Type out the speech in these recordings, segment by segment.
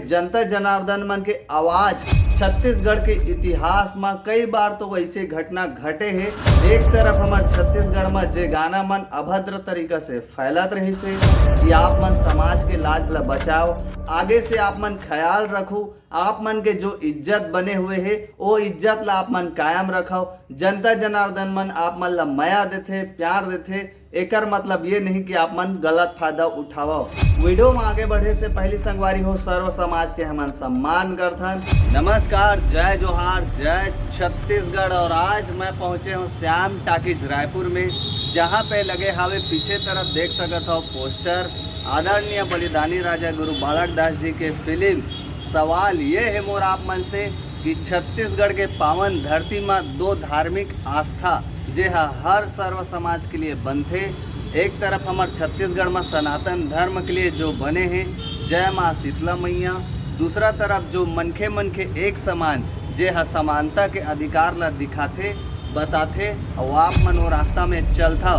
जनता जनार्दन मन के आवाज छत्तीसगढ़ के इतिहास में कई बार तो वैसे घटना घटे है। एक तरफ हमारे छत्तीसगढ़ में जे गाना मन अभद्र तरीका से फैलत रही से कि आप मन समाज के लाज ला बचाओ, आगे से आप मन ख्याल रखो, आप मन के जो इज्जत बने हुए है वो इज्जत ला आप मन कायम रखो। जनता जनार्दन मन आप मन ला माया देथे, प्यार देथे, एकर मतलब ये नहीं कि आप मन गलत फायदा उठाओ। वीडियो में आगे बढ़े से पहली संगवारी हो सर्व समाज के हमन सम्मान करथन। नमस्कार, जय जोहार, जय छत्तीसगढ़। और आज मैं पहुंचे हूं श्याम टाकीज रायपुर में, जहां पे लगे हावे पीछे तरफ देख सकत हो पोस्टर आदरणीय बलिदानी राजा गुरु बालक दास जी के फिल्म। सवाल ये है मोर आप मन से कि छत्तीसगढ़ के पावन धरती में दो धार्मिक आस्था जे हर सर्व समाज के लिए बनते। एक तरफ हमारे छत्तीसगढ़ में सनातन धर्म के लिए जो बने हैं जय माँ शीतला मैया, दूसरा तरफ जो मनखे एक समान जे समानता के अधिकार ला दिखाते बताते और आप मन वो रास्ता में चलता।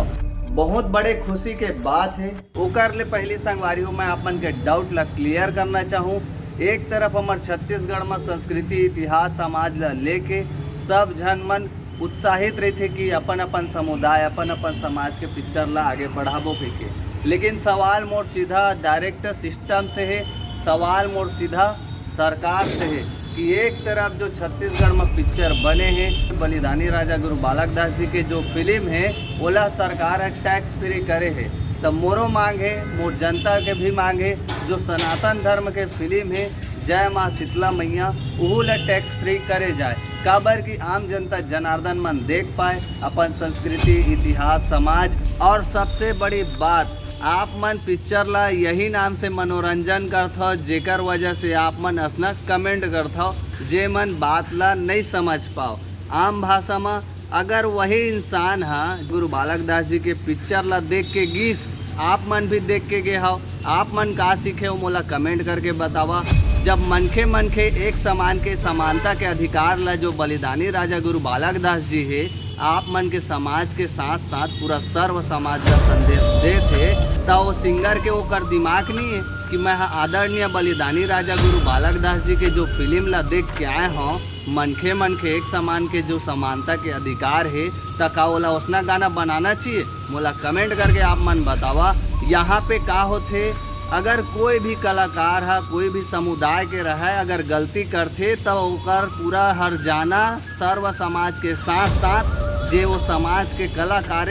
बहुत बड़े खुशी के बात है। ओकर ले पहली संगवारी हो मैं आपन के डाउट ला क्लियर करना चाहूँ। एक तरफ हमारे छत्तीसगढ़ में संस्कृति इतिहास समाज ला लेके सब जन मन उत्साहित रहते कि अपन अपन समुदाय अपन अपन समाज के पिक्चर ला आगे बढ़ाबो के। लेकिन सवाल मोर सीधा डायरेक्ट सिस्टम से है, सवाल मोर सीधा सरकार से है कि एक तरफ जो छत्तीसगढ़ में पिक्चर बने हैं बलिदानी राजा गुरु बालक दास जी के जो फिल्म है ओला सरकार है टैक्स फ्री करे है। तब मोरो मांग है, मोर जनता के भी मांग है, जो सनातन धर्म के फिल्म है जय माँ शीतला मैया वह ला टैक्स फ्री करे जाए, काबर कि आम जनता जनार्दन मन देख पाए अपन संस्कृति इतिहास समाज। और सबसे बड़ी बात, आप मन पिक्चर ला यही नाम से मनोरंजन करथो जेकर वजह से आप मन असना कमेंट करथो जे मन बात ला नहीं समझ पाओ। आम भाषा में अगर वही इंसान है गुरु बालक दास जी के पिक्चर ला देख के गीस, आप मन भी देख के गए हो, आप मन का सीखे हो मोला कमेंट करके बतावा। जब मनखे एक समान के समानता के अधिकार ला जो बलिदानी राजा गुरु बालक दास जी है आप मन के समाज के साथ साथ पूरा सर्व समाज का संदेश देते, तो वो सिंगर के ओकर दिमाग नहीं है कि मैं आदरणीय बलिदानी राजा गुरु बालक दास जी के जो फिल्म ला देख के आए हों मनखे एक समान के जो समानता के अधिकार है तो का ओला उसना गाना बनाना चाहिए? मोला कमेंट करके आप मन बतावा। यहाँ पे का होते, अगर कोई भी कलाकार है कोई भी समुदाय के रहे अगर गलती करते तो ओकर पूरा हर जाना सर्व समाज के साथ साथ जे वो समाज के कलाकार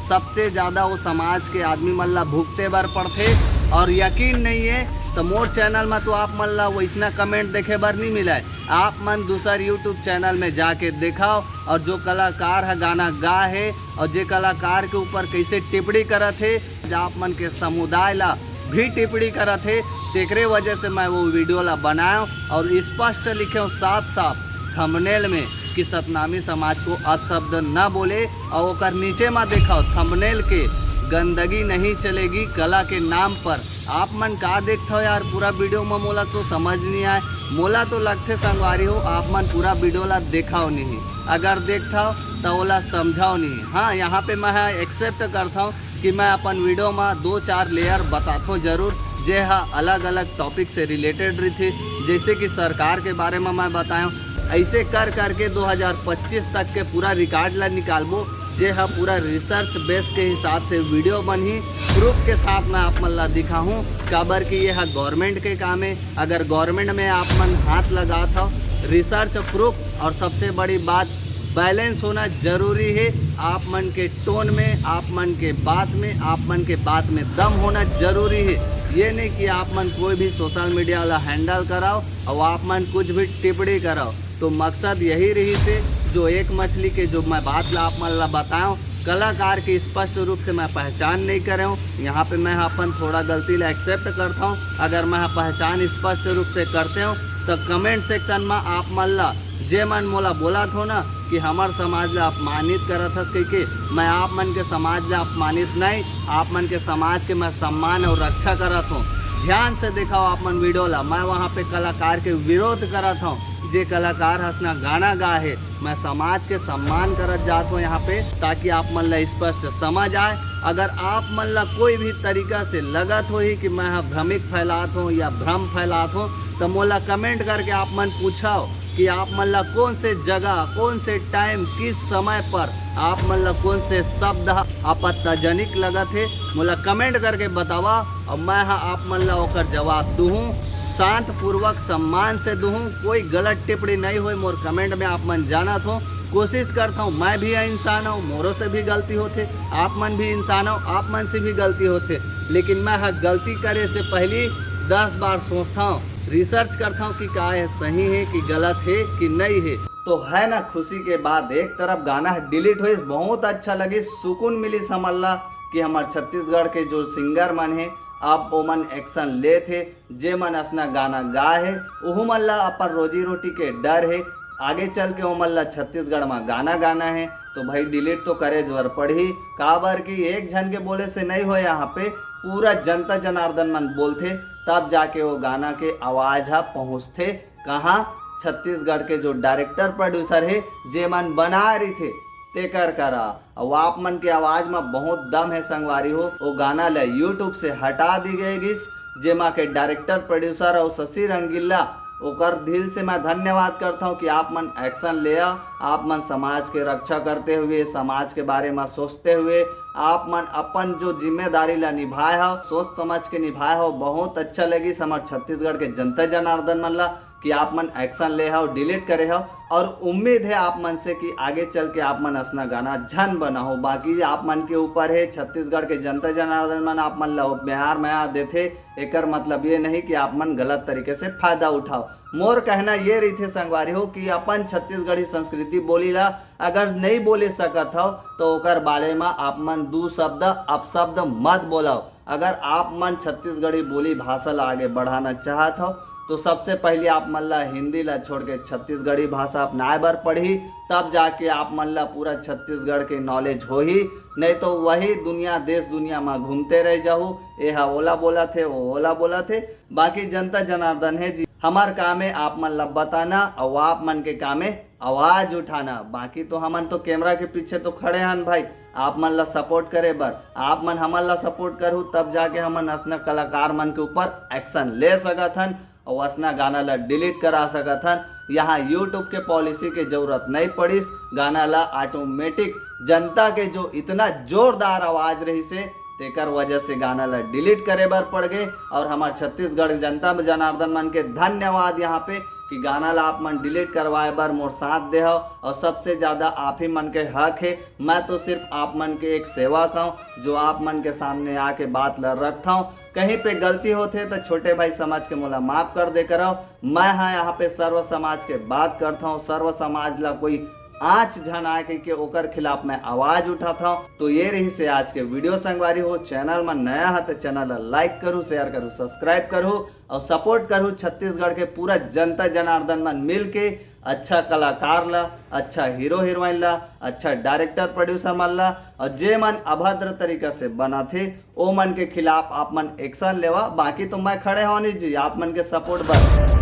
सबसे ज़्यादा वो समाज के आदमी मन ला भुगते बर पड़ते। और यकीन नहीं है तो मोर चैनल में तो आप मन ला वैसना कमेंट देखे बर नहीं मिला है। आप मन दूसर यूट्यूब चैनल में जाके दिखाओ और जो कलाकार है गाना गा है और जे कलाकार के ऊपर कैसे टिप्पणी करत है आप मन के समुदाय ला भी टिप्पणी करत है, तेकरे वजह से मैं वो वीडियो ला बनाया और स्पष्ट लिखे हूँ साफ साफ थंबनेल में कि सतनामी समाज को अपशब्द न बोले। और ओकर नीचे में देखा थंबनेल के गंदगी नहीं चलेगी कला के नाम पर। आप मन का देखते हो यार पूरा वीडियो में मोला तो समझ नहीं आए, मोला तो लगते संगवारी हो आप मन पूरा वीडियो ला देखाओ नहीं, अगर देखता हो तो ओला समझाओ नहीं। हाँ, यहाँ पे मैं एक्सेप्ट करता हूँ कि मैं अपन वीडियो में 2-4 लेयर बताता हूँ जरूर जे अलग अलग टॉपिक से रिलेटेड रही थी, जैसे कि सरकार के बारे में मैं बताया। ऐसे कर करके 2025 तक के पूरा रिकॉर्ड ला निकालबो जे पूरा रिसर्च बेस के हिसाब से वीडियो बनी प्रूफ के साथ मैं आप मन ला दिखाऊँ, काबर कि ये गवर्नमेंट के काम है। अगर गवर्नमेंट में आप मन हाथ लगा था रिसर्च प्रूफ और सबसे बड़ी बात बैलेंस होना जरूरी है। आप मन के टोन में आप मन के बात में आप मन के बात में दम होना जरूरी है। ये नहीं कि आप मन कोई भी सोशल मीडिया वाला हैंडल कराओ और आप मन कुछ भी टिप्पणी कराओ। तो मकसद यही रही थे जो एक मछली के जो मैं बात ला आप मन ला बताऊँ कलाकार की स्पष्ट रूप से मैं पहचान नहीं करे हूँ। यहाँ पे मैं अपन थोड़ा गलती ला एक्सेप्ट करता हूँ। अगर मैं पहचान स्पष्ट रूप से करते हूँ तो कमेंट सेक्शन में आप मन ला जे मन मोला बोला थो ना कि हमार समाज ला अपमानित करत हस कह के, मैं आप मन के समाज ला अपमानित नहीं, आप मन के समाज के मैं सम्मान और रक्षा करत हूँ। ध्यान से दिखाओ आप मन वीडियो ला, मैं वहाँ पे कलाकार के विरोध करत हूँ, जे कलाकार हसना गाना गा है, मैं समाज के सम्मान करत जात हूँ यहाँ पे, ताकि आप मन ला स्पष्ट समझ आए। अगर आप मन ला कोई भी तरीका से लगत हो ही कि मैं भ्रमिक फैलात हूँ या भ्रम फैलात हूँ, तो मोला कमेंट करके आप मन पूछाओ कि आप मन ला कौन से जगह, कौन से टाइम, किस समय पर आप मन ला कौन से शब्द आपत्तिजनक लगत है, मोला कमेंट करके बतावा और मैं आप मन ला ओकर जवाब दूँ, शांत पूर्वक सम्मान से दूँ। कोई गलत टिप्पणी नहीं हो मोर कमेंट में, आप मन जानत हो। कोशिश करता हूँ, मैं भी इंसान हूँ, मोरों से भी गलती होते, आप मन भी इंसान हो, आप मन से भी गलती होते, लेकिन मैं गलती करे से पहले 10 बार सोचता हूँ, रिसर्च करता हूँ कि क्या है, सही है कि गलत है कि नहीं है। तो है ना खुशी के बाद एक तरफ गाना डिलीट हुई, बहुत अच्छा लगी, सुकून मिली समल्ला कि हमारे छत्तीसगढ़ के जो सिंगर मन है अब वो मन एक्शन ले थे, जे मन असना गाना गा है, ओहू मन ला अपन रोजी रोटी के डर है, आगे चल के वो मन ला छत्तीसगढ़ में गाना है, तो भाई डिलीट तो करे जरूर पड़ी। काबर कि एक जन के बोले से नहीं हो, यहाँ पे पूरा जनता जनार्दन मन बोलते, तब जाके वो गाना के आवाज पहुँचते कहाँ, छत्तीसगढ़ के जो डायरेक्टर प्रोड्यूसर है, जे मन बना रही थे तेकर करा। और आप मन के आवाज में बहुत दम है संगवारी हो, वो गाना ला यूट्यूब से हटा दी गई गिस, जेमा के डायरेक्टर प्रोड्यूसर और शशि रंगीला, ओकर दिल से मैं धन्यवाद करता हूँ कि आप मन एक्शन ले, आप मन समाज के रक्षा करते हुए, समाज के बारे में सोचते हुए आप मन अपन जो जिम्मेदारी ला निभाए हो, सोच समझ के निभाए हो, बहुत अच्छा लगी हमारे छत्तीसगढ़ के जनता जनार्दन मन ला कि आप मन एक्शन ले हो, डिलीट करे हो, और उम्मीद है आप मन से कि आगे चल के आप मन असना गाना झन बना हो। बाकी आप मन के ऊपर है, छत्तीसगढ़ के जनता जनार्दन मन आप मन ला बिहार देथे, एकर मतलब ये नहीं कि आप मन गलत तरीके से फायदा उठाओ। मोर कहना ये रही थे संगवारी हो कि अपन छत्तीसगढ़ी संस्कृति बोली ला अगर नहीं बोले सकत हो तो ओकर बारे में आप मन 2 शब्द अपशब्द मत बोलाओ। अगर आप मन छत्तीसगढ़ी बोली भाषा ला आगे बढ़ाना चाहत हो तो सबसे पहले आप मन ला हिंदी ला छोड़ के छत्तीसगढ़ी भाषा अपनाए बर पढ़ी, तब जाके आप मन ला पूरा छत्तीसगढ़ के नॉलेज हो ही, नहीं तो वही दुनिया देश दुनिया में घूमते रह जाहू, ये ओला बोला थे, वो ओला बोला थे। बाकी जनता जनार्दन है जी, हमार काम है आप मन ला बताना और आप मन के काम है आवाज उठाना। बाकी तो हमन तो कैमरा के पीछे तो खड़े हन भाई, आप मन ला सपोर्ट करे बर, आप मन हमन ला सपोर्ट करू, तब जाके हमन असना कलाकार मन के ऊपर एक्शन ले सकत हन और असना गाना ला डिलीट करा सकत हन। यहाँ यूट्यूब के पॉलिसी के जरूरत नहीं पड़ीस, गाना ला ऑटोमेटिक जनता के जो इतना जोरदार आवाज रही से तेकर वजह से गाना ला डिलीट करे बर पड़ गए। और हमारे छत्तीसगढ़ जनता जनार्दन मन के धन्यवाद यहाँ पे कि गाना ला आप मन डिलीट करवाए बर मोर साथ दे हो, और सबसे ज़्यादा आप ही मन के हक है। मैं तो सिर्फ आप मन के एक सेवक हूँ जो आप मन के सामने आके बात ला रखता हूँ। कहीं पे गलती होते तो छोटे भाई समाज के मोला माफ कर दे कर। मैं यहाँ पे सर्व समाज के बात करता हूँ, सर्व समाज ला कोई आँच झन आए के ओकर खिलाफ मैं आवाज उठाता हूँ। तो ये रही से आज के वीडियो संगवारी हो, चैनल में नया है तो चैनल लाइक करूँ, शेयर करूँ, सब्सक्राइब करूँ और सपोर्ट करूँ छत्तीसगढ़ के पूरा जनता जनार्दन मन मिल के अच्छा कलाकार ला, अच्छा हीरो हीरोइन ला, अच्छा डायरेक्टर प्रोड्यूसर मन ला, और जे मन अभद्र तरीका से बना थे ओ मन के खिलाफ आप मन एक्शन लेवा। बाकी तो मैं खड़े होनी जी आप मन के सपोर्ट पर।